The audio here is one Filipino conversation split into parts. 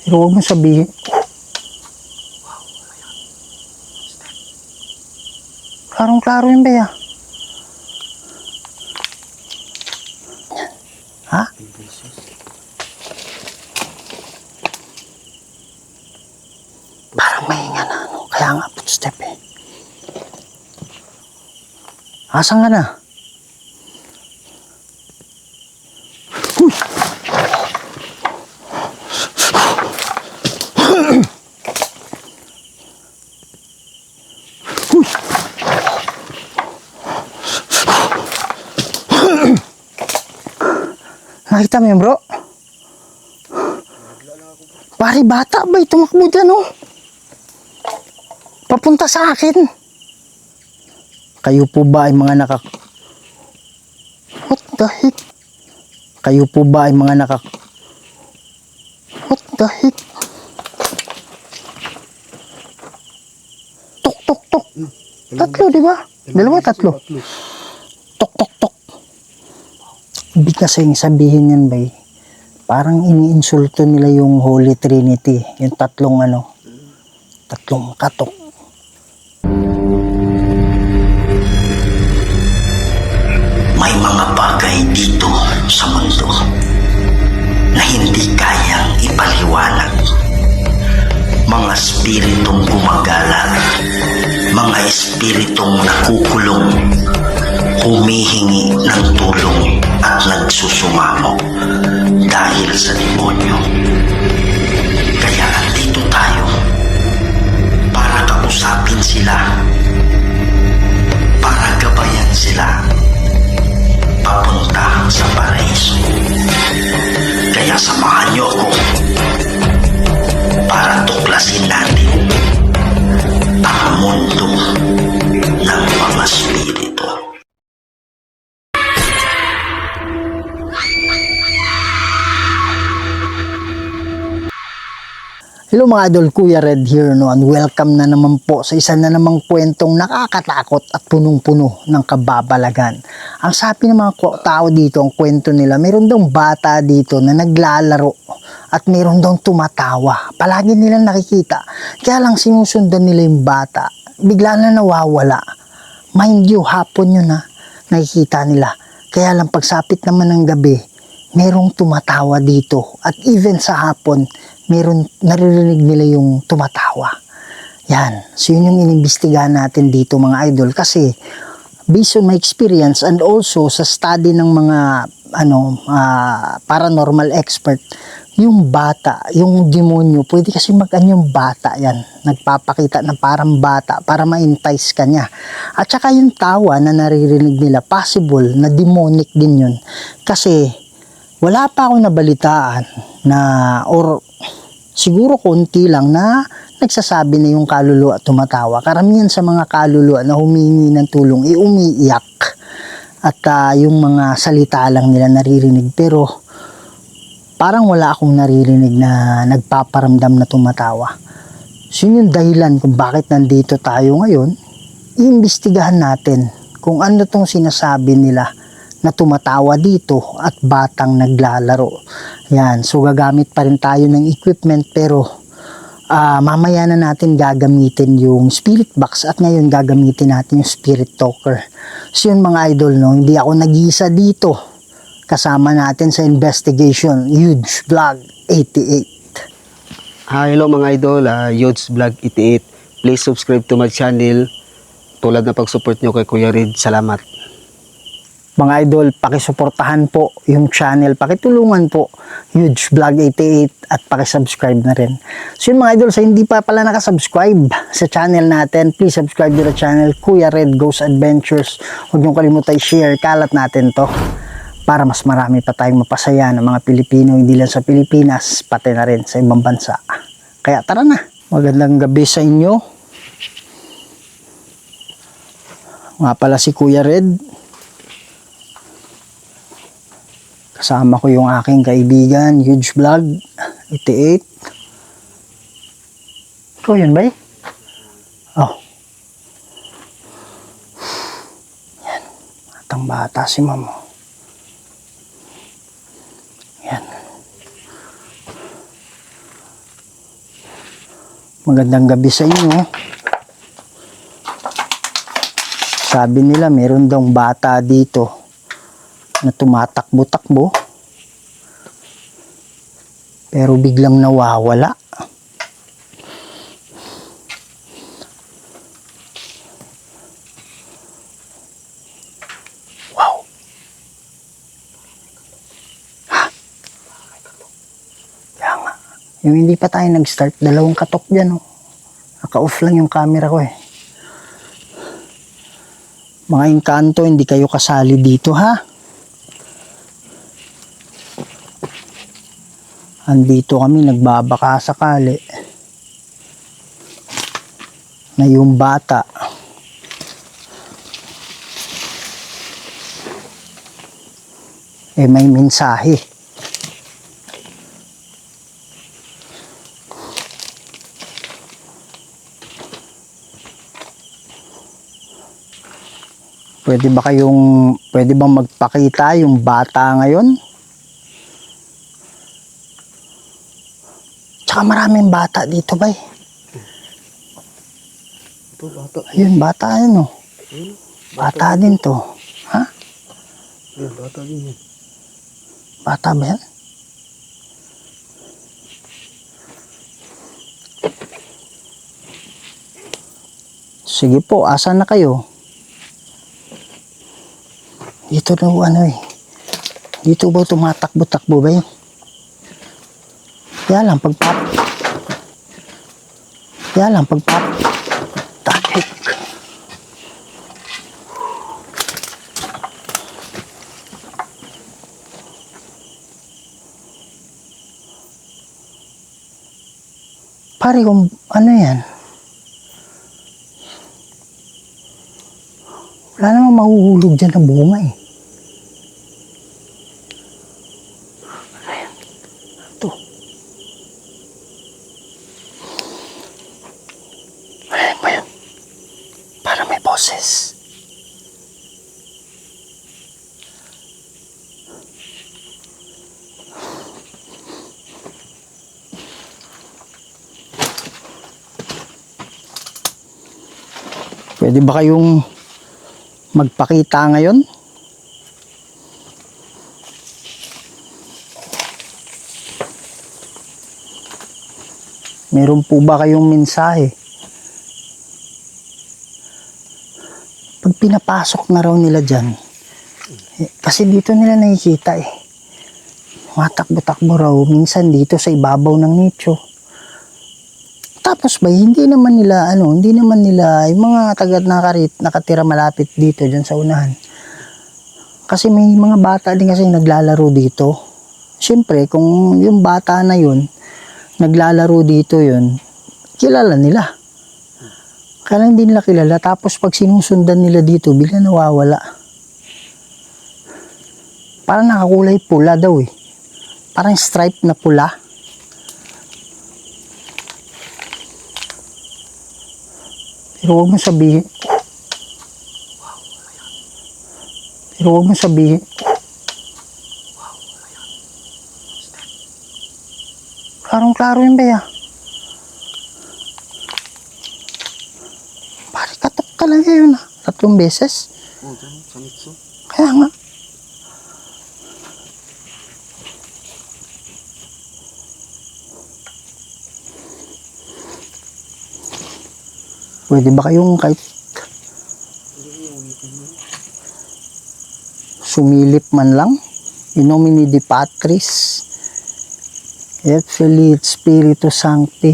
Pero huwag mo sabihin. Klarong-klaro yun ba ya? Ha? Parang mahinga na, ano? Kaya nga, footstep eh. Asan ka na? Uy! Uy! Nakita mo yun, bro? Pari bata ba tumakbo dyan, oh? Papunta sa akin. Kayo po ba ay mga What the heck? Kayo po ba ay mga What the heck? Tok, tok, tok. Tatlo, di ba? Dalawa, tatlo. Tok, tok, tok. Ibig kasi sabihin yan, bay. Parang iniinsulto nila yung Holy Trinity. Yung tatlong katok. May mga bagay dito sa mundo na hindi kayang ipaliwanag. Mga espiritong gumagala, mga espiritong nakukulong, humihingi ng tulong at nagsusumamo dahil sa demonyo. Kaya andito tayo para kausapin sila, para gabayan sila papunta sa paraiso. Kaya samahan niyo ako para tuklasin natin ang mundo ng mga spirito. Hello mga idol, Kuya Red here, no, and welcome na naman po sa isa na namang kwentong nakakatakot at punong-puno ng kababalagan. Ang sabi ng mga tao dito, ang kwento nila, mayroon daw bata dito na naglalaro at mayroon daw tumatawa. Palagi nilang nakikita, kaya lang sinusundan nila yung bata, bigla na nawawala. Mind you, hapon yun ha, nakikita nila. Kaya lang pagsapit naman ng gabi, mayroong tumatawa dito at even sa hapon, meron naririnig nila yung tumatawa. Yan. So yun yung inimbestigahan natin dito mga idol kasi based on my experience and also sa study ng mga paranormal expert, yung bata, yung demonyo, pwede kasi yung bata yan. Nagpapakita ng parang bata para ma-entice ka niya. At saka yung tawa na naririnig nila, possible na demonic din yun. Kasi wala pa akong nabalitaan na or siguro konti lang na nagsasabi na yung kaluluwa tumatawa. Karamihan sa mga kaluluwa na humingi ng tulong umiiyak at yung mga salita lang nila naririnig, pero parang wala akong naririnig na nagpaparamdam na tumatawa. So yun yung dahilan kung bakit nandito tayo ngayon. Iimbestigahan natin kung ano tong sinasabi nila na tumatawa dito at batang naglalaro. Yan, so gagamit pa rin tayo ng equipment, pero mamaya na natin gagamitin yung spirit box at ngayon gagamitin natin yung spirit talker. So yun mga idol, no, hindi ako nag-iisa dito. Kasama natin sa investigation, Huge Vlog 88. Hello mga idol, Huge Vlog 88. Please subscribe to my channel. Tulad na pag-support nyo kay Kuya Red, salamat. Mga idol, pakisuportahan po yung channel, pakitulungan po Huge Vlog 88 at pakisubscribe na rin. So yun mga idol, sa hindi pa pala nakasubscribe sa channel natin, please subscribe to the channel Kuya Red Ghost Adventures. Huwag niyong kalimutan share, kalat natin to para mas marami pa tayong mapasaya ng mga Pilipino, hindi lang sa Pilipinas, pati na rin sa ibang bansa. Kaya tara na, magandang gabi sa inyo. Nga pala si Kuya Red. Kasama ko yung aking kaibigan, Huge Vlog 88. Ikaw yun ba eh? Oh. Yan. Atang bata si Mamo. Yan. Magandang gabi sa inyo. Sabi nila meron daw bata dito na tumatakbo-takbo pero biglang nawawala. Wow. Ha? Kaya nga. Yung hindi pa tayo nag-start, dalawang katok dyan. Oh. Naka-off lang yung camera ko eh. Mga engkanto, hindi kayo kasali dito ha. Andito kami nagbabaka sakali na yung bata may mensahe. Pwede bang magpakita yung bata ngayon? Tsaka maraming bata dito, bay. Ito, bata. Ayun, bata yan, oh. Bata din to. Ha? Ayun, bata din yan. Bata ba yan? Sige po, asan na kayo? Dito daw ano eh. Dito ba tumatakbo-takbo ba yun? Kaya lang tahik. Pare kung ano yan? Wala namang mahuhulog dyan na bunga eh. Ayan. Ito. Ayan ba yun? Para may boses. Pwede ba kayong magpakita ngayon? Meron po ba kayong mensahe? Pag pinapasok na raw nila dyan, kasi dito nila nakikita eh. Matakbo-takbo raw, minsan dito sa ibabaw ng nicho. Tapos ba, hindi naman nila yung mga nakatira malapit dito dyan sa unahan. Kasi may mga bata din kasi naglalaro dito. Siyempre, kung yung bata na yun, naglalaro dito yun, kilala nila. Kaya hindi nila kilala. Tapos pag sinusundan nila dito, bigla nawawala. Parang nakakulay pula daw eh. Parang stripe na pula. Pero huwag mo sabihin. Klarong-klaro yun ba ya? Pare, katok talaga yun ah. 3 beses. Oh, dyan, sa mitso. Kaya nga. Pwede ba kayong kahit sumilip man lang? In nomine Dei Patris et Filii et Spiritus Sancti.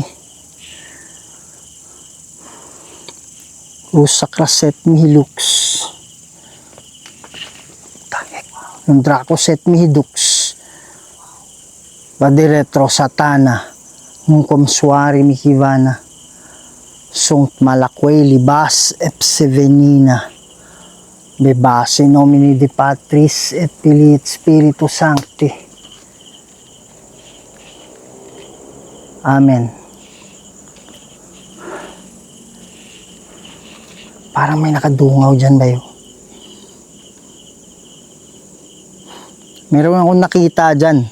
Crus sacras et mihi lux. Yung Dracos et mihi dux. Vade retro satana. Nunquam suari mihi vana. Sunt malaque libas epse venina. Bebas in nomine Dei Patris et Filii et Spiritus Sancti. Amen. Parang may nakadungaw dyan ba yun? Meron akong nakita dyan.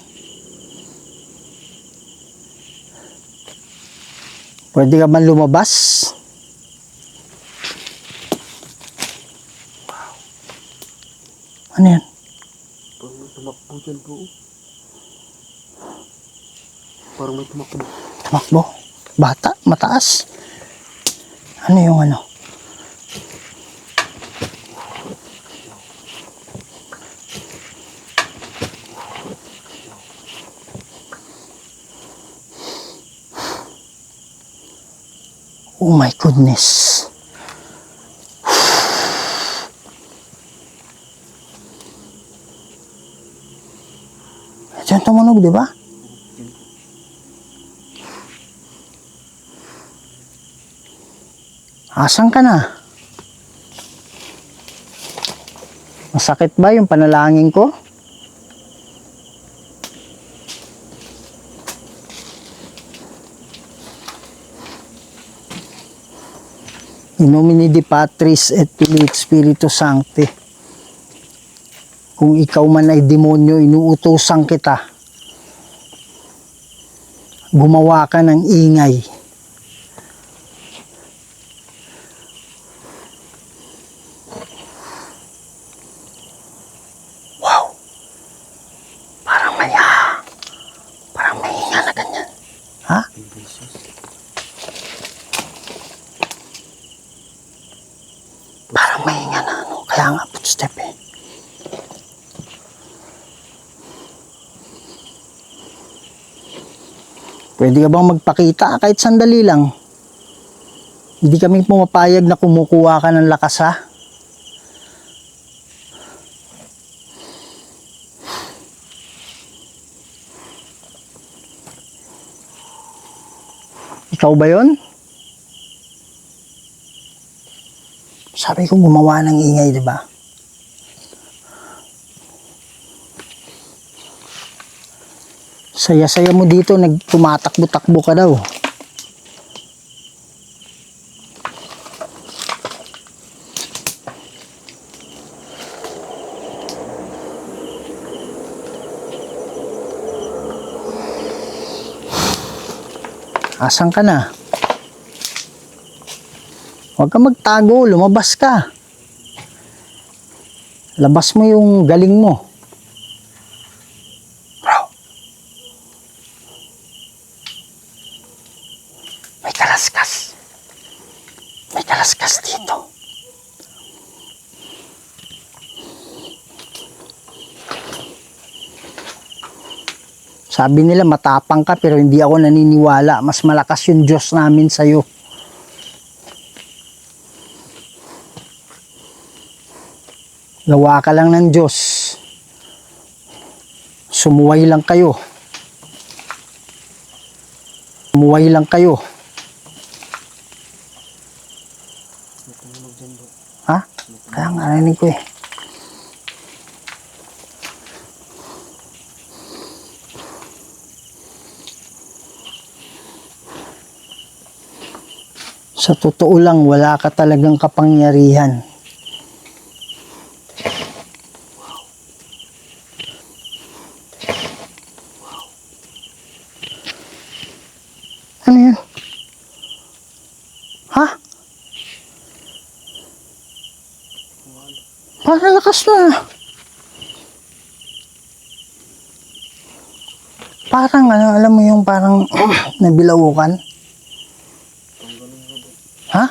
Pwede ka ba lumabas? Ano yan? Parang may tumakbo dyan bro. Parang may tumakbo. Tumakbo. Bata, mataas. Ano yung ano? Oh my goodness. Ito yung tumunog, di ba? Asan ka na? Masakit ba yung panalangin ko? In nomine Dei Patris et Filii et Spiritus Sancti. Kung ikaw man ay demonyo, inuutosan kita. Gumawa ka ng ingay. Wow! Parang may hinga na ganyan. Ha? Parang may hinga na ano. Kaya nga, footstep eh. Pwede ka bang magpakita kahit sandali lang? Hindi kami pumapayag na kumukuha ka ng lakas ha? Ikaw ba yon? Sabi ko gumawa ng ingay, di ba? Saya-saya mo dito, nagtumatakbo-takbo ka daw. Asan ka na? Huwag ka magtago, lumabas ka. Labas mo yung galing mo. Bro. May kalaskas. May kalaskas dito. Sabi nila matapang ka pero hindi ako naniniwala. Mas malakas yung Diyos namin sa'yo. Gawa ka lang ng Diyos. Sumuway lang kayo. Sumuway lang kayo. Ha? Kaya nga narinig ko eh. Sa totoo lang, wala ka talagang kapangyarihan. Ano yun? Ha? Parang lakas na. Parang ano, alam mo yung parang nabilaukan. Ha?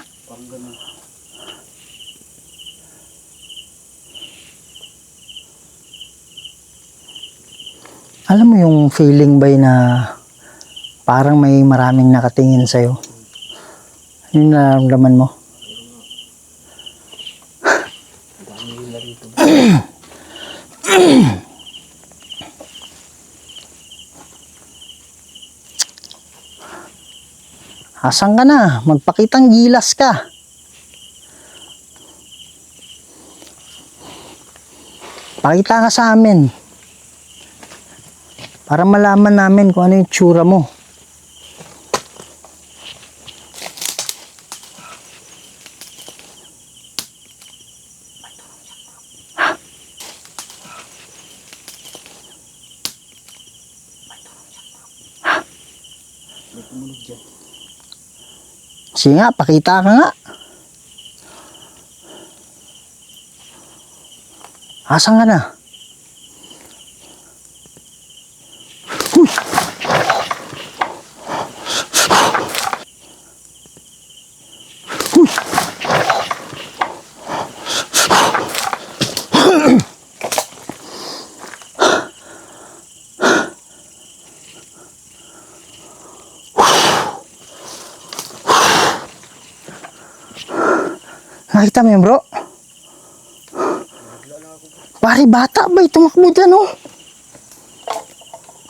Alam mo yung feeling ba na parang may maraming nakatingin sa'yo? Yung nararamdaman mo? Asan ka na? Magpakitang gilas ka. Pakita ka sa amin. Para malaman namin kung ano yung tsura mo. Sige nga, pakita ka nga. Asan ka na? Uy! Uy! Nakita mo yun, bro? Pare, bata ba? Tumakbo dyan, oh.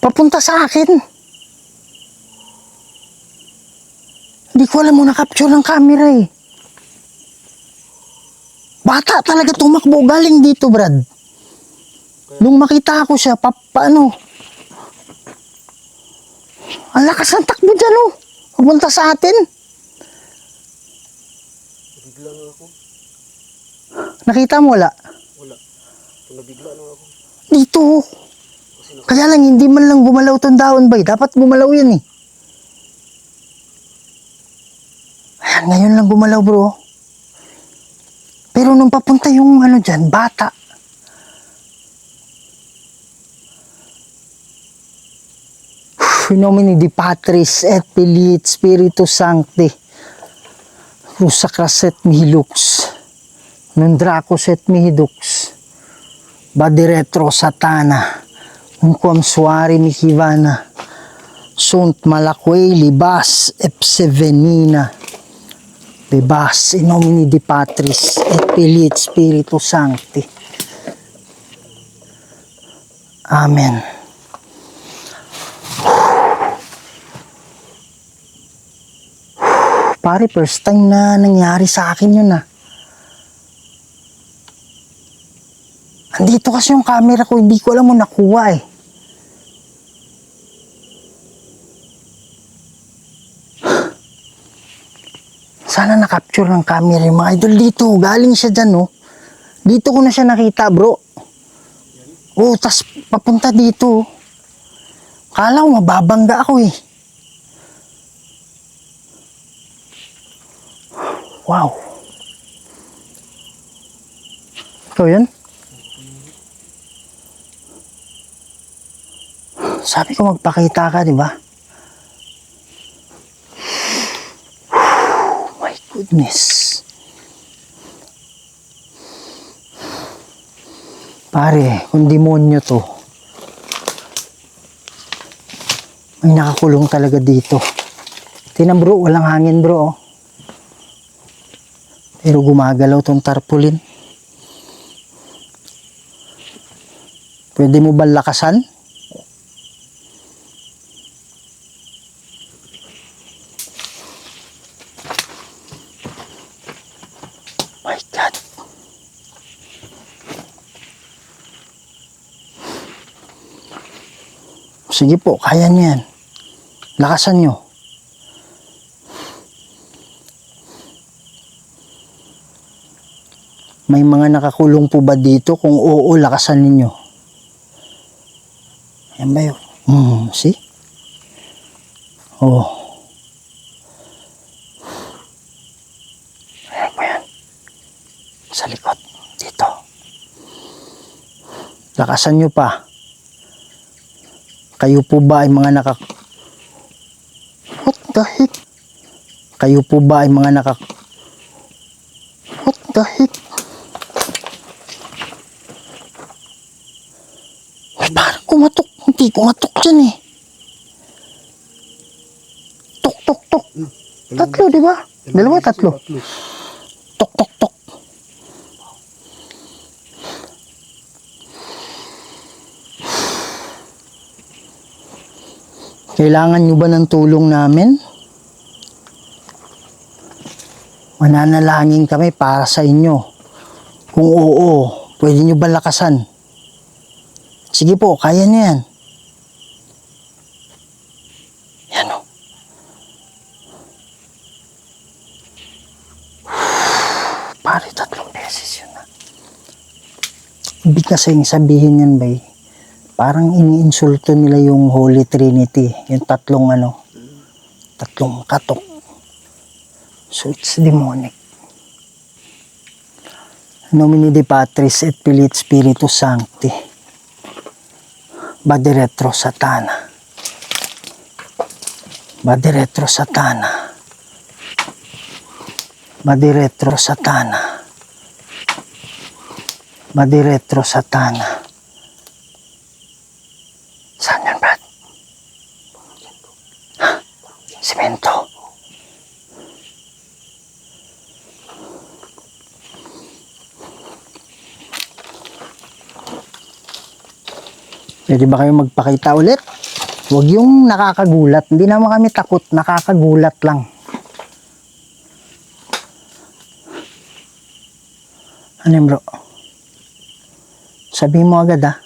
Papunta sa akin. Hindi ko alam mo na-capture ng camera, eh. Bata talaga tumakbo. Galing dito, Brad. Nung makita ko siya, paano? Ang lakas ng takbo dyan, oh. Papunta sa atin. Nabigla na ako. Nakita mo, wala? Wala. Nabigla na ako. Dito. Kaya lang, hindi man lang gumalaw tong daon, bay. Dapat gumalaw yan, eh. Ayan, ngayon lang gumalaw, bro. Pero nung papunta yung ano dyan, bata. In nomine Dei Patris et Filii et Spiritus Sancti. Rusacras et mihi lux. Non dracos et mihi dux. Badi retro satana. Unquam suari mihi vana. Sunt malaque libas epse venina. Bebas in nomine Dei Patris et Filii et Spiritus Sancti. Amen. Pare, first time na nangyari sa akin yun, ah. Andito kasi yung camera ko, hindi ko alam mo nakuha, eh. Sana na-capture ng camera yung mga idol dito. Galing siya dyan, oh. Dito ko na siya nakita, bro. Oh, tas papunta dito. Kala ko mababangga ako, eh. Wow. Ikaw yun? Sabi ko magpakita ka, di ba? My goodness. Pare, kung demonyo to, may nakakulong talaga dito. Tingnan bro, walang hangin bro, oh. Pero gumagalaw tong tarpaulin. Pwede mo ba lakasan? My God. Sige po, kaya niyo yan. Lakasan niyo. May mga nakakulong po ba dito? Kung oo, lakasan ninyo. Ayan ba yun? See? Oh. Ayan ba yan? Sa likod. Dito. Lakasan nyo pa. Kayo po ba ay mga What the heck? Kayo po ba ay mga What the heck? Parang kumatok. Hindi kumatok dyan, eh. Tok, tok, tok. Tatlo, di ba? Dalawa, tatlo. Tok, tok, tok. Kailangan nyo ba ng tulong namin? Mananalangin kami para sa inyo. Kung oo, pwede nyo ba lakasan? Sige po, kaya nyo yan. Yan o. Pare, 3 beses yun na. Ibig kasing sabihin yan, bay. Parang iniinsulto nila yung Holy Trinity. Yung 3 3 katok. So it's demonic. Nomine di Patris et Filii et Spiritus Sancti. Vade retro Satana. Vade retro Satana. Vade retro Satana. Vade retro Satana. Saan yan, Brad? Ha? Semento. Pwede ba kayo magpakita ulit? Huwag yung nakakagulat. Hindi naman kami takot. Nakakagulat lang. Ano yun, bro? Sabihin mo agad, ha?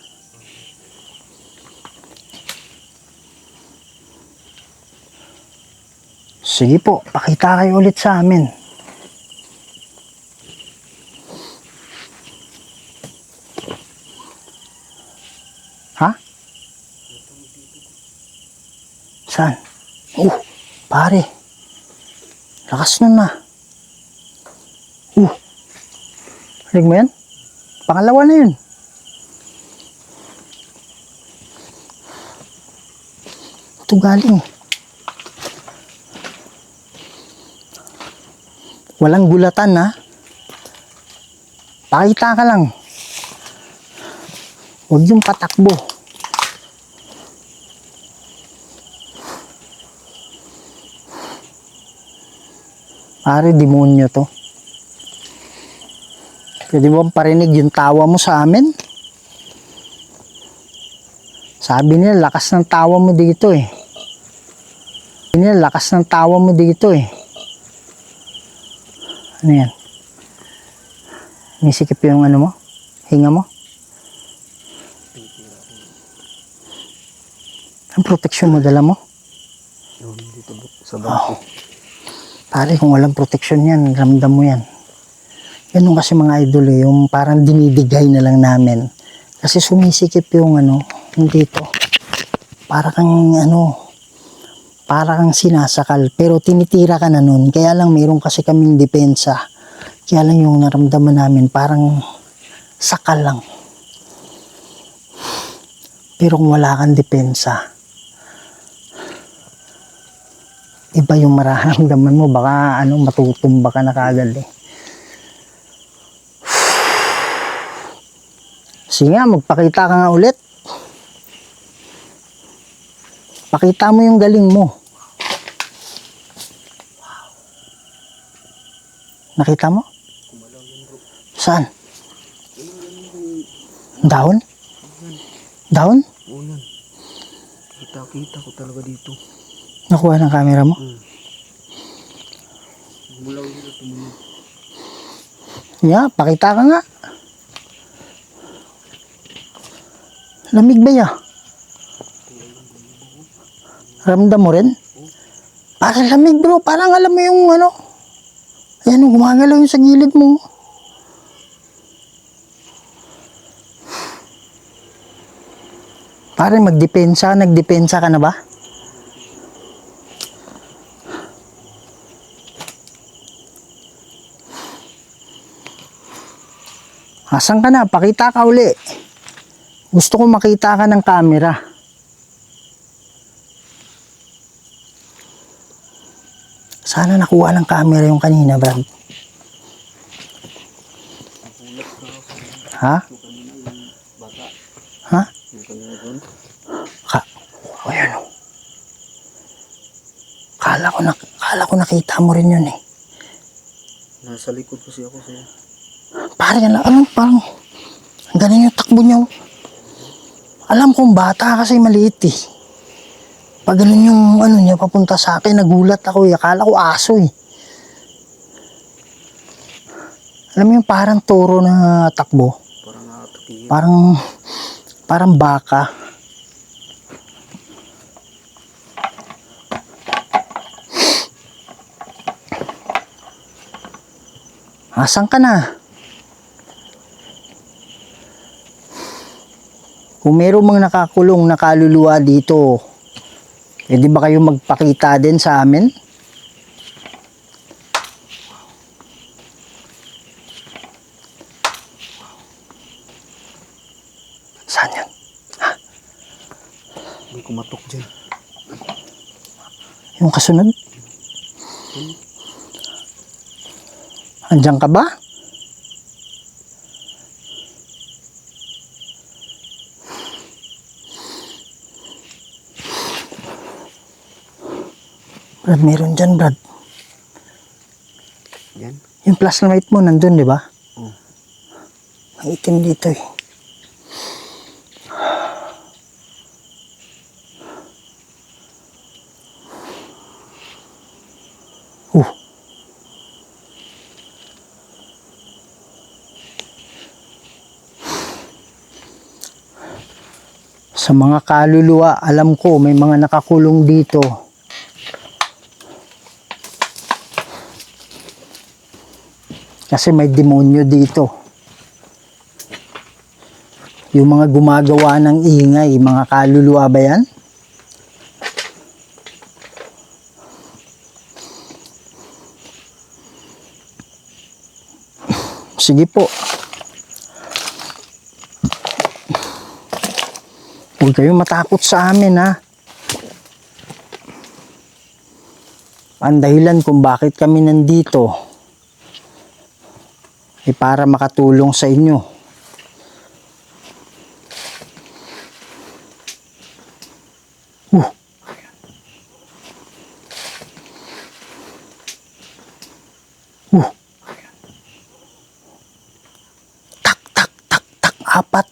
Sige po, pakita kayo ulit sa amin. Ha? Saan? Pare. Lakas nun na. Rinig mo yan? Pangalawa na yun. Ito galing. Walang gulatan, ha? Pakita ka lang. Huwag yung patakbo. Pare, demonyo to. Pwede mo parinig yung tawa mo sa amin? Sabi nila, lakas ng tawa mo dito eh. Sabi nila, lakas ng tawa mo dito eh. Ano yan? Misikip yung ano mo? Hinga mo? Ang proteksyon mo, dala mo? Dito sa bangko. Pare, kung walang proteksyon yan, ramdam mo yan. Ganun kasi mga idol eh, yung parang dinidigay na lang namin. Kasi sumisikip yung ano, dito. Para kang sinasakal. Pero tinitira ka na nun. Kaya lang meron kasi kaming depensa. Kaya lang yung naramdaman namin, parang sakal lang. Pero kung wala kang depensa, iba yung mararamdaman mo, baka matutumba ka na kagad eh. Sige nga, magpakita ka nga ulit. Pakita mo yung galing mo. Nakita mo? Saan? Down? Down? Unan. Kita ko talaga dito. Nakuha ng camera mo? Mulaw yun at tumunog. Yeah, pakita ka nga. Lamig ba ya? Ramdam mo rin? Parang lamig bro, parang alam mo yung ayan, gumagalaw yung sa gilid mo. Parang nagdepensa ka na ba? Asan ka na? Pakita ka uli. Gusto ko makita ka ng camera. Sana nakuha ng camera yung kanina, Brad. Ha? Ha? Ayan o. Kala ko nakita mo rin yun eh. Nasa likod kasi ako sa'yo. Parang ganun yung takbo niya. Alam kong bata kasi maliit eh. Pag ganun yung niya papunta sa akin, nagulat ako eh. Akala ko aso eh. Alam mo yung parang toro na takbo? Parang nakatakihin. Parang baka. Asan ka na? Kung meron mga nakakulong na kaluluwa dito, pwede ba kayo magpakita din sa amin? Yung kasunod. Andiyan ka ba? Brad, meron dyan, Brad. Yan. Yung flashlight mo nandun, di ba? Oo. Ang itim dito eh. Uh. Sa mga kaluluwa, alam ko may mga nakakulong dito. Kasi may demonyo dito. Yung mga gumagawa ng ingay, mga kaluluwa ba yan? Sige po. Huwag kayong matakot sa amin, ha. Ang dahilan kung bakit kami nandito ay para makatulong sa inyo. Uh. Tak, tak, tak, tak. Apat.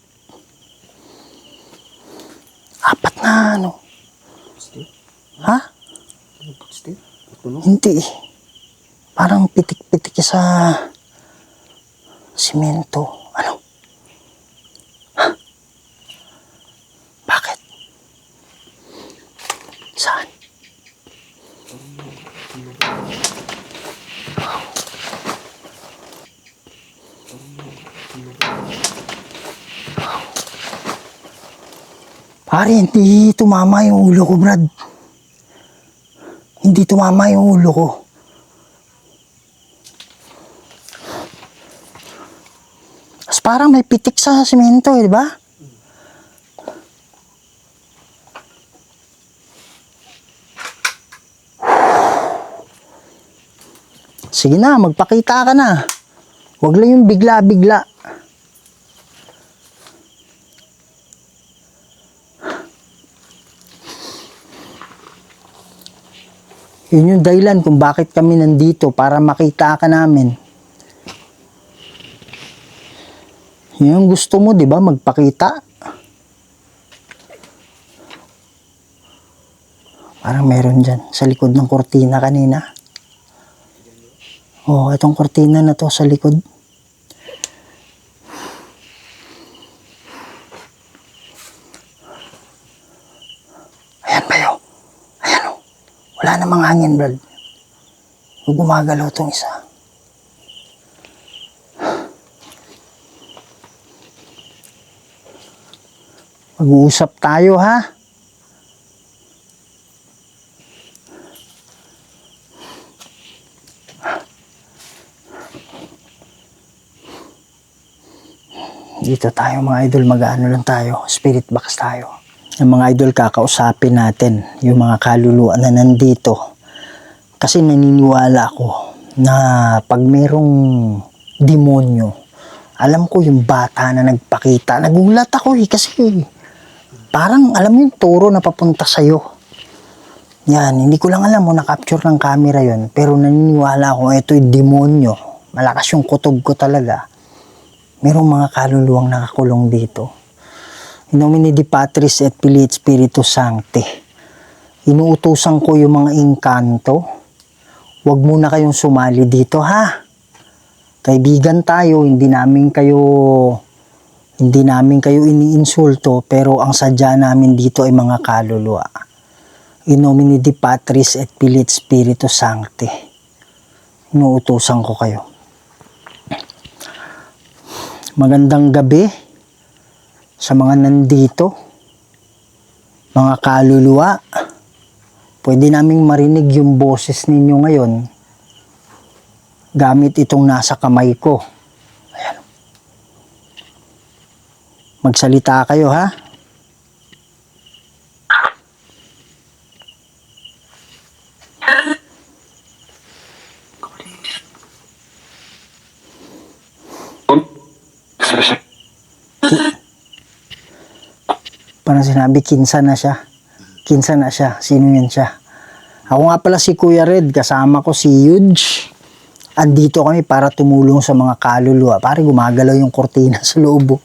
Apat na ano. Still? Ha? Still? Tunog? Hindi. Parang pitik-pitik sa simento. Ano? Ha? Bakit? Saan? Pare, hindi tumama yung ulo ko, Brad. Hindi tumama yung ulo ko. As parang may pitik sa simento, di ba? Sige na, magpakita ka na. Huwag lang yung bigla-bigla. Yun yung dahilan kung bakit kami nandito, para makita ka namin. Yun yung gusto mo, di ba? Magpakita. Parang meron dyan sa likod ng kortina kanina. Oh, itong kortina na to sa likod. Ayan ba yun? Ayan o. Wala namang hangin, Brad. Gumagalaw tong isa. Mag-uusap tayo, ha? Dito tayo mga idol, mag-ano lang tayo, spirit box tayo. Yung mga idol, kakausapin natin yung mga kaluluwa na nandito. Kasi naniniwala ako na pag merong demonyo, alam ko yung bata na nagpakita. Nagulat ako kasi parang alam mo yung turo na papunta sa'yo. Yan, hindi ko lang alam mo na-capture ng camera yon, pero naniniwala ako ito'y demonyo. Malakas yung kutob ko talaga. Merong mga kaluluwang nakakulong dito. In nomine Dei Patris et Filii et Spiritus Sancti. Inuutusan ko yung mga engkanto. Huwag muna kayong sumali dito, ha? Kaibigan tayo, hindi namin kayo iniinsulto, pero ang sadya namin dito ay mga kaluluwa. In nomine Dei Patris et Filii et Spiritus Sancti. Inuutusan ko kayo. Magandang gabi sa mga nandito, mga kaluluwa. Pwede naming marinig yung boses ninyo ngayon gamit itong nasa kamay ko. Ayan. Magsalita kayo, ha? Parang sinabi, kinsa na siya. Kinsa na siya. Sino yan siya? Ako nga pala si Kuya Red. Kasama ko si Yuge. Andito kami para tumulong sa mga kaluluwa. Pare, gumagalaw yung kortina sa loob. Oh.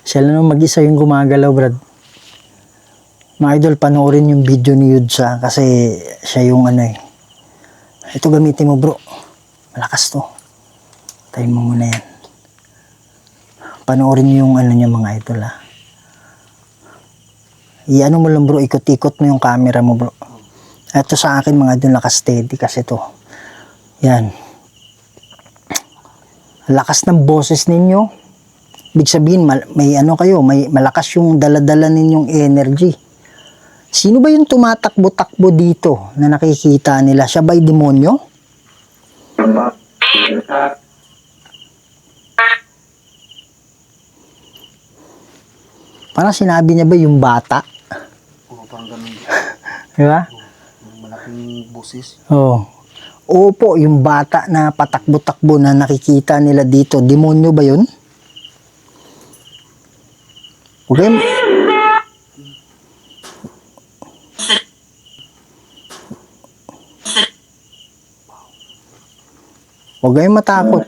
Siya lang mag-isa yung gumagalaw, Brad. Mga idol, panoorin yung video ni Yuge kasi siya yung ano eh. Ito gamitin mo, bro. Malakas to. Tayo mo muna yan. Panoorin yung ano niya, mga idol ha. I-ano mo lang, bro, ikot-ikot mo yung camera mo, bro. Ito sa akin, mga idol, naka-steady kasi to. Yan. Lakas ng boses ninyo. Ibig sabihin, may ano kayo, may malakas yung daladala ninyong energy. Sino ba yung tumatakbo-takbo dito na nakikita nila? Siya ba'y demonyo? Parang sinabi niya ba yung bata? Oo, parang ganun. Di ba? Malaking busis. Oo. Opo, yung bata na patakbo-takbo na nakikita nila dito, demonyo ba yun? Okay. Huwag kayong matakot.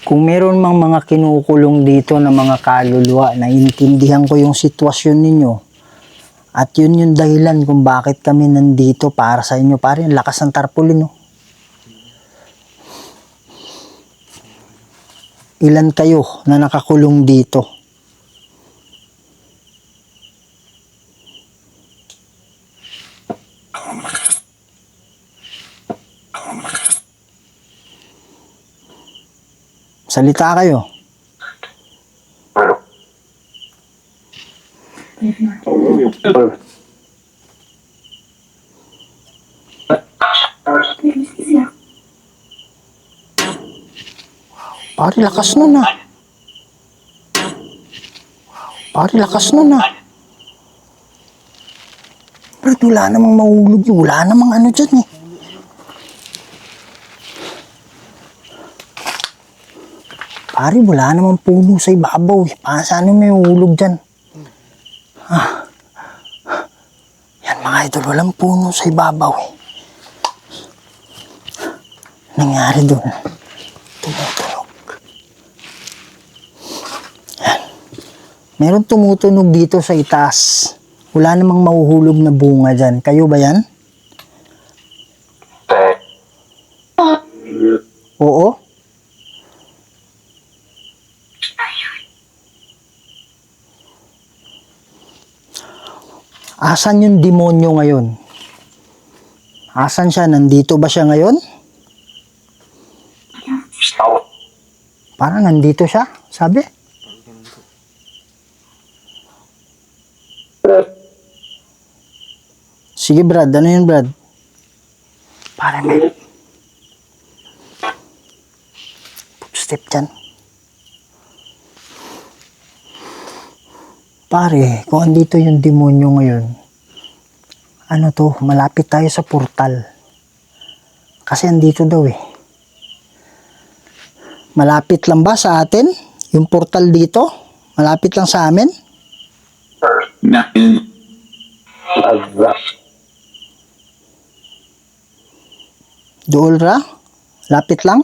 Kung meron mang mga kinukulong dito na mga kaluluwa, naiintindihan ko yung sitwasyon ninyo. At yun yung dahilan kung bakit kami nandito para sa inyo. Pare, ang lakas ng tarpaulin, no? Ilan kayo na nakakulong dito? Salita kayo. Pare, lakas nun ah. Pare, lakas nun ah. Brad, wala namang mahulog yun. Wala namang ano dyan eh. Pare, wala namang puno sa ibabaw eh. Saan may mahulog dyan? Ah. Yan mga idol, walang puno sa ibabaw eh. Nangyari doon. Tumutunog. Yan. Meron tumutunog dito sa itaas. Wala namang mahuhulog na bunga dyan. Kayo ba yan? Oo. Asan yung demonyo ngayon? Asan siya? Nandito ba siya ngayon? Parang nandito siya, sabi. Sige Brad, ano yun Brad? Parang may step dyan. Pare, kung andito yung demonyo ngayon, ano to, malapit tayo sa portal. Kasi andito daw eh. Malapit lang ba sa atin? Yung portal dito? Malapit lang sa amin? Dool ra? Lapit lang?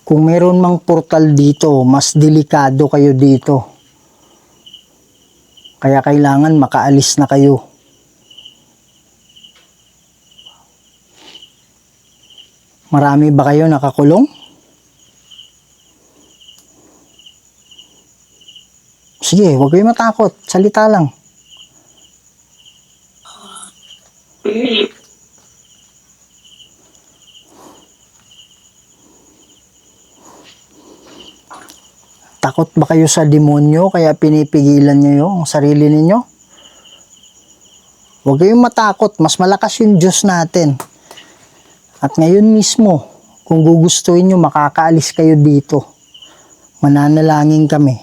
Kung meron mang portal dito, mas delikado kayo dito. Kaya kailangan makaalis na kayo. Marami ba kayo nakakulong? Sige, huwag kayo matakot. Salita lang. Takot ba kayo sa demonyo kaya pinipigilan nyo yung sarili ninyo? Huwag kayong matakot, mas malakas yung Diyos natin. At ngayon mismo, kung gugustuhin nyo, makakaalis kayo dito. Mananalangin kami.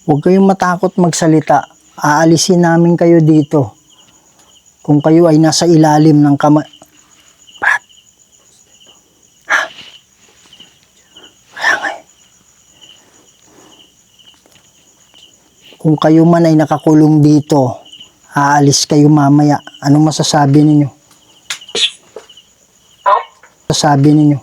Huwag kayong matakot magsalita. Aalisin namin kayo dito. Kung kayo ay nasa ilalim ng kamay. Brad. Ha? Kaya nga eh. Kung kayo man ay nakakulong dito, aalis kayo mamaya. Anong masasabi ninyo? Masasabi ninyo?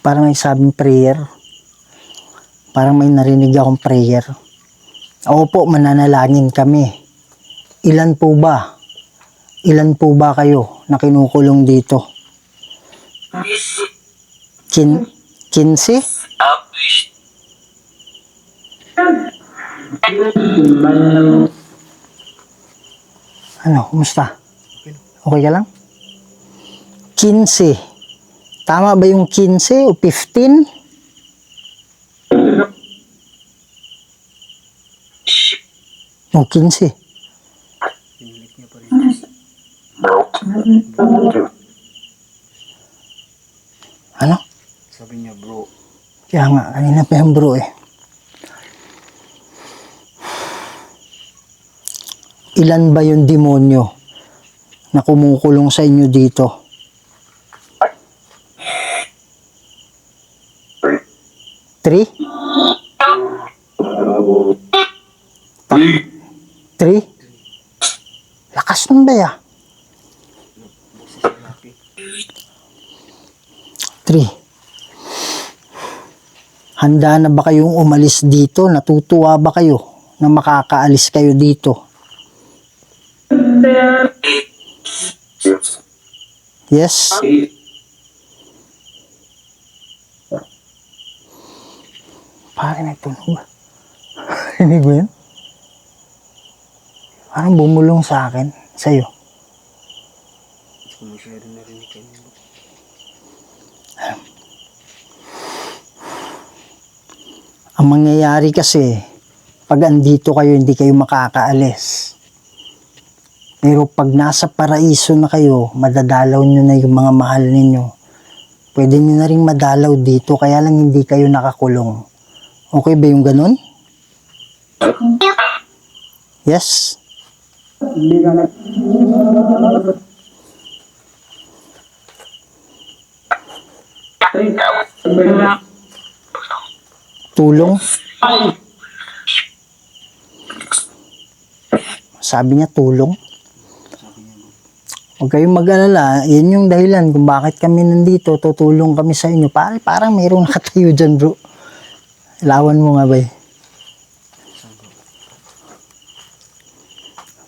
Parang may sabing prayer. Parang may narinig akong prayer. Opo, mananalangin kami. Ilan po ba? Ilan po ba kayo na kinukulong dito? 15? Ano, kumusta? Okay ka lang? 15. Tama ba yung 15 o 15? O 15. Ano? Sabi niya, bro. Kaya nga, kanina pa yung bro eh. Ilan ba yung demonyo na kumukulong sa inyo dito? 3? 3? Lakas nun ba ya? 3. Handa na ba kayong umalis dito? Natutuwa ba kayo na makakaalis kayo dito? Yes? Parang nagtunog ba? Rinig mo yun? Parang bumulong sa akin, sa'yo. Hindi ko masyado narinig kayo. Ang mangyayari kasi, pag andito kayo, hindi kayo makakaalis. Pero pag nasa paraiso na kayo, madadalaw nyo na yung mga mahal ninyo. Pwede nyo na rin madalaw dito, kaya lang hindi kayo nakakulong. Okay ba yung ganun? Yes? Tulong? Sabi niya tulong? Huwag kayong mag-alala, yan yung dahilan kung bakit kami nandito, tutulong kami sa inyo. Parang mayroong nakatayo dyan, bro. Ilawan mo nga ba eh.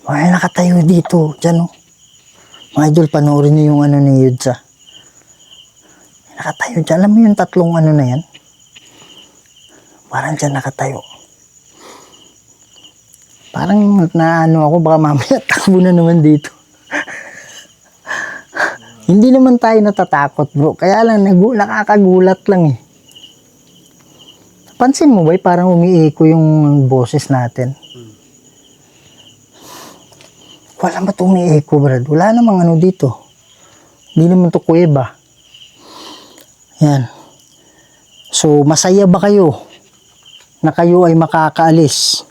May nakatayo dito, dyan oh. Mga idol, panoorin niyo yung ano ni Yudsa. Nakatayo dyan, alam mo yung tatlong ano na yan? Parang dyan nakatayo. Parang naano ako, baka mamaya takbo na naman dito. Hindi naman tayo natatakot bro, kaya lang nakakagulat lang eh. Pansin mo ba parang umiiko yung boses natin? Wala ba ito umiiko brad? Wala namang ano dito. Hindi naman ito kuweba. Yan. So masaya ba kayo na kayo ay makakaalis?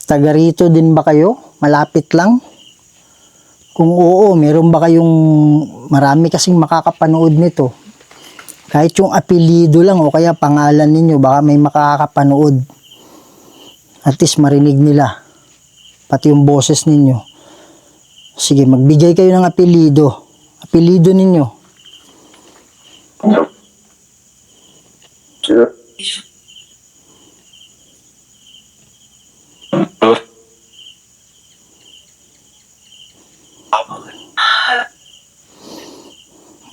Taga rito din ba kayo? Malapit lang? Kung oo, meron ba kayong marami kasing makakapanood nito? Kahit yung apelido lang o kaya pangalan ninyo, baka may makakapanood. At least marinig nila. Pati yung boses ninyo. Sige, magbigay kayo ng apelido. Apelido ninyo.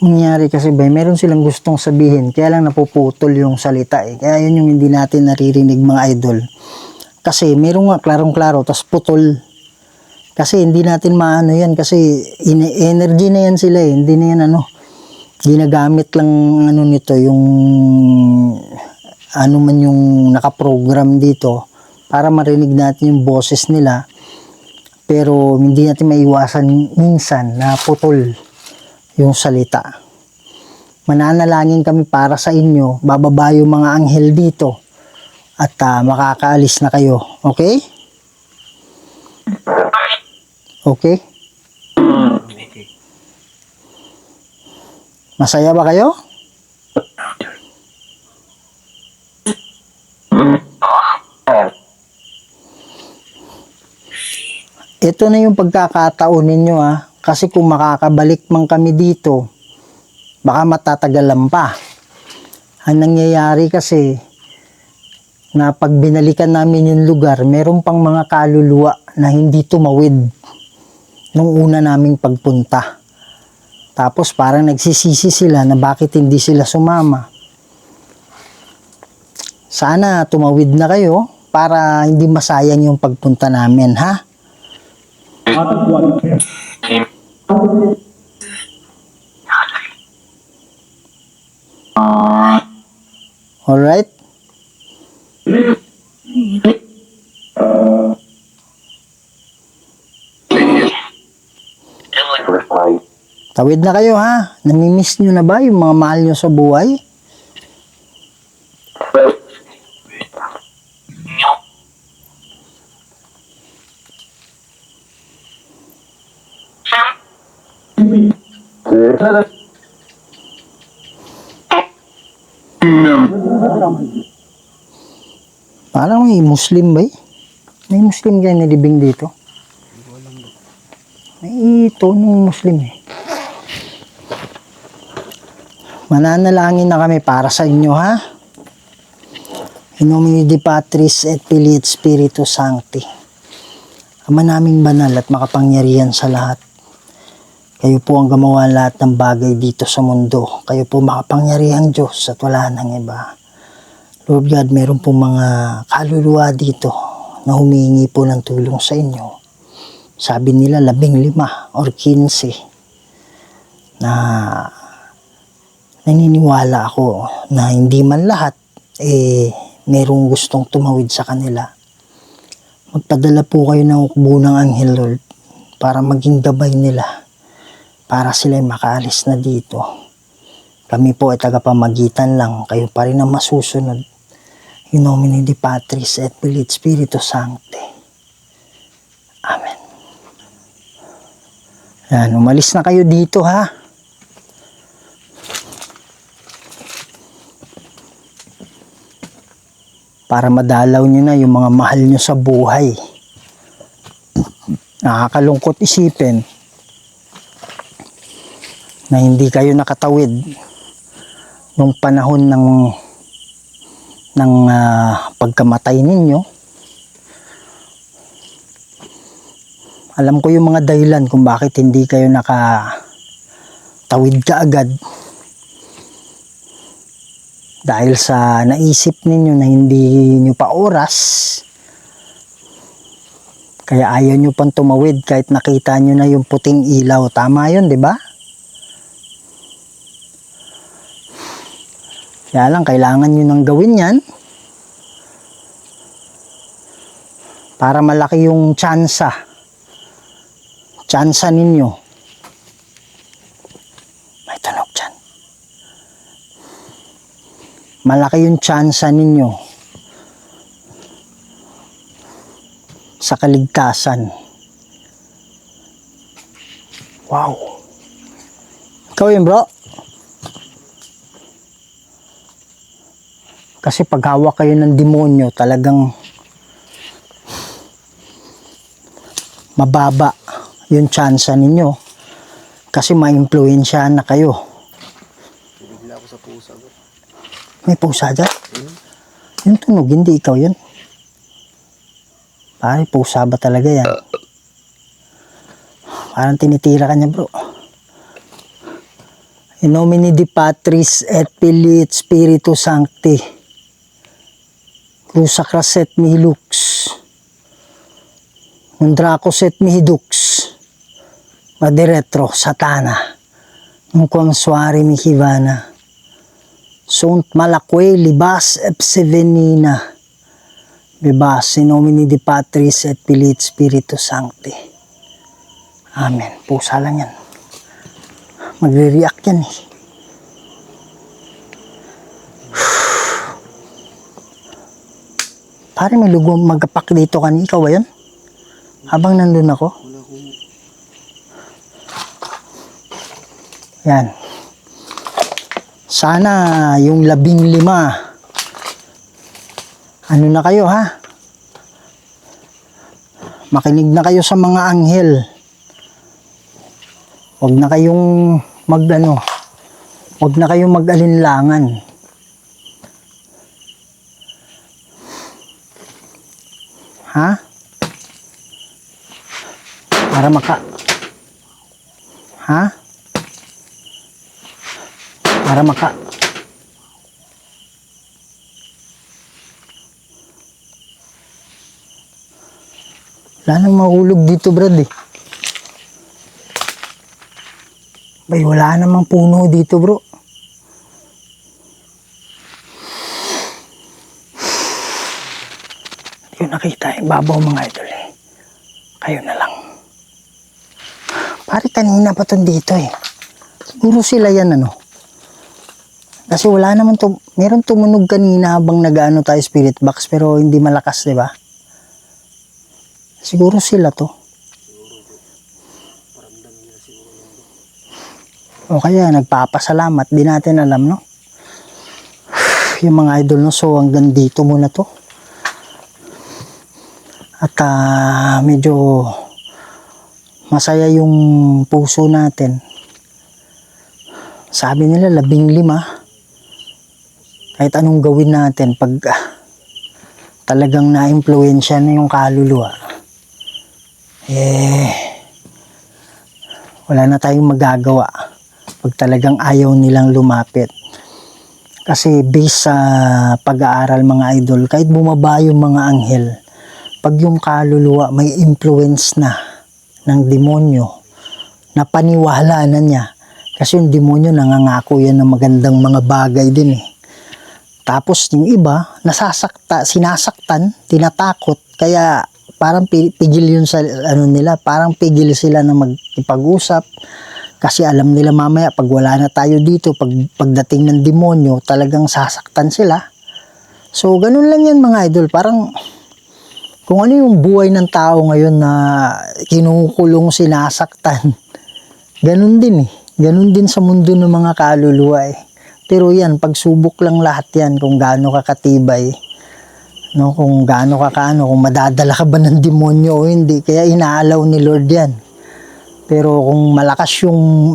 Nangyari kasi ba, meron silang gustong sabihin, kaya lang napuputol yung salita eh. Kaya yun yung hindi natin naririnig mga idol. Kasi meron nga klarong-klaro, tas putol. Kasi hindi natin maano yan, kasi energy na yan sila eh. Hindi na yan ano, ginagamit lang ano nito, yung ano man yung nakaprogram dito, para marinig natin yung boses nila. Pero hindi natin maiwasan minsan na putol yung salita. Mananalangin kami para sa inyo, bababa yung mga anghel dito at makakaalis na kayo. Okay? Okay? Masaya ba kayo? Ito na yung pagkakataon ninyo kasi kung makakabalik man kami dito, baka matatagalan pa. Ang nangyayari kasi, na pag binalikan namin yung lugar, meron pang mga kaluluwa na hindi tumawid nung una naming pagpunta. Tapos parang nagsisisi sila na bakit hindi sila sumama. Sana tumawid na kayo para hindi masayang yung pagpunta namin, ha? Alright? Tawid na kayo ha? Namimiss nyo na ba yung mga mahal nyo sa buhay? Parang may Muslim ba eh? May Muslim kayo nilibing dito? May tonong Muslim eh. Mananalangin na kami para sa inyo ha? In nomine Dei Patris et Filii et Spiritus Sancti. Ama naming banal at makapangyarihan sa lahat. Kayo po ang gumawa lahat ng bagay dito sa mundo. Kayo po makapangyarihang Diyos at wala nang iba. Lord God, meron po mga kaluluwa dito na humihingi po ng tulong sa inyo. Sabi nila 15 or 15 na naniniwala ako na hindi man lahat merong gustong tumawid sa kanila. Magpadala po kayo ng hukbo ng anghel, Lord, para maging gabay nila, para sila makaalis na dito. Kami po ay tagapamagitan lang, kayo pa rin ang masusunod. In nomine Dei Patris et Filii et Spiritus Sancti. Amen. Yan, umalis na kayo dito ha. Para madalaw nyo na yung mga mahal nyo sa buhay. Nakakalungkot isipin na hindi kayo nakatawid nung panahon ng pagkamatay ninyo. Alam ko yung mga dahilan kung bakit hindi kayo nakatawid kaagad. Dahil sa naisip ninyo na hindi nyo pa oras, kaya ayaw nyo pang tumawid kahit nakita nyo na yung puting ilaw. Tama yun, di ba? Kaya lang, kailangan nyo nang gawin yan para malaki yung tsansa ninyo. May tunog dyan. Malaki yung tsansa ninyo sa kaligtasan. Wow. Ikaw yun, bro. Kasi pag hawak kayo ng demonyo, talagang mababa yung tsansa ninyo. Kasi ma-influensyahan na kayo. Bigla ako sa May pusa dyan? Yung tunog, hindi ikaw yun. Pare, pusa ba talaga yan? Parang tinitira ka niya, bro. In nomine Dei Patris et Filii et Spiritus Sancti. Cruza craset mihi lux. Nundracos et mihi dux. Maderetro satana. Nunquam suari mihi vana. Sunt malaque libas epsevenina. Bebas in nomine Dei Patris et Filii et Spiritus Sancti. Amen. Pusa lang yan. Magre-react yan eh. Pare, may lugo magapak dito kanina. Ikaw ba yun? Habang nandun ako. Yan. Sana yung 15. Ano na kayo ha? Makinig na kayo sa mga anghel. Huwag na kayong huwag na kayong mag-alinlangan. Ha? Para wala nang mahulog dito, Brad eh. Bay, wala namang puno dito, bro. Hindi ko nakita yung babaw, mga idol eh. Kayo na lang. Pare, kanina pa to dito eh. Siguro sila yan, ano. Kasi wala naman to. Meron tumunog kanina habang nag-ano tayo spirit box, pero hindi malakas, di ba? Siguro sila to. O kaya nagpapasalamat, di natin alam, no? Yung mga idol, no? So hanggang dito muna to. At medyo masaya yung puso natin. Sabi nila 15. Kahit anong gawin natin pag talagang na-impluwensya na yung kaluluwa, wala na tayong magagawa pag talagang ayaw nilang lumapit. Kasi based sa pag-aaral, mga idol, kahit bumaba yung mga anghel, pag yung kaluluwa may influence na ng demonyo, na paniwala na niya, kasi yung demonyo nangangako yan ng magandang mga bagay din eh. Tapos yung iba, sinasaktan, tinatakot, kaya parang pigil yun sa ano nila, parang pigil sila na magpag-usap. Kasi alam nila mamaya pag wala na tayo dito, pagdating ng demonyo, talagang sasaktan sila. So ganun lang yan, mga idol. Parang kung ano yung buhay ng tao ngayon na kinukulong, sinasaktan, ganun din eh. Ganun din sa mundo ng mga kaluluwa eh. Pero yan, pagsubok lang lahat yan kung gaano ka katibay. No, kung gaano ka kung madadala ka ba ng demonyo o hindi. Kaya inaalaw ni Lord yan. Pero kung malakas yung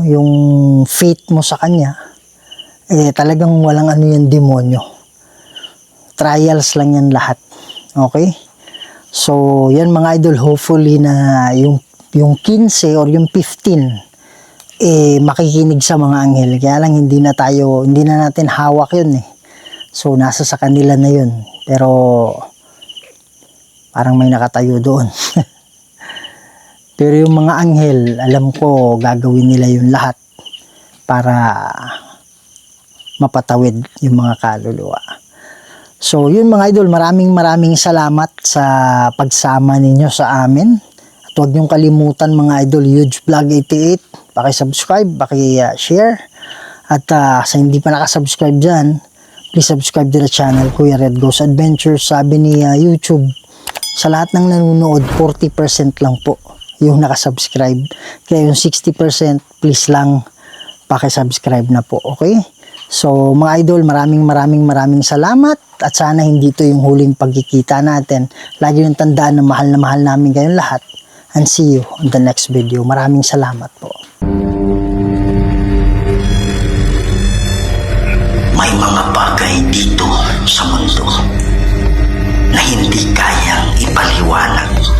yung faith mo sa kanya, talagang walang yan demonyo. Trials lang yan lahat. Okay? So, yan mga idol, hopefully na yung 15 or yung 15 makikinig sa mga anghel. Kaya lang hindi na natin hawak yun eh. So, nasa sa kanila na yun. Pero parang may nakatayo doon. Pero yung mga anghel, alam ko gagawin nila yun lahat para mapatawid yung mga kaluluwa. So yun mga idol, maraming salamat sa pagsama ninyo sa amin. At huwag niyong kalimutan mga idol, Huge Vlog 88, paki-subscribe, paki-share. At sa hindi pa nakasubscribe dyan, please subscribe to the channel Kuya Red Goes Adventures. Sabi ni YouTube, sa lahat ng nanonood, 40% lang po yung nakasubscribe. Kaya yung 60%, please lang paki-subscribe na po, okay? So mga idol, maraming salamat at sana hindi ito yung huling pagkikita natin. Lagi yung tandaan na mahal namin kayong lahat, and see you on the next video. Maraming salamat po. May mga bagay dito sa mundo na hindi kayang ipaliwanag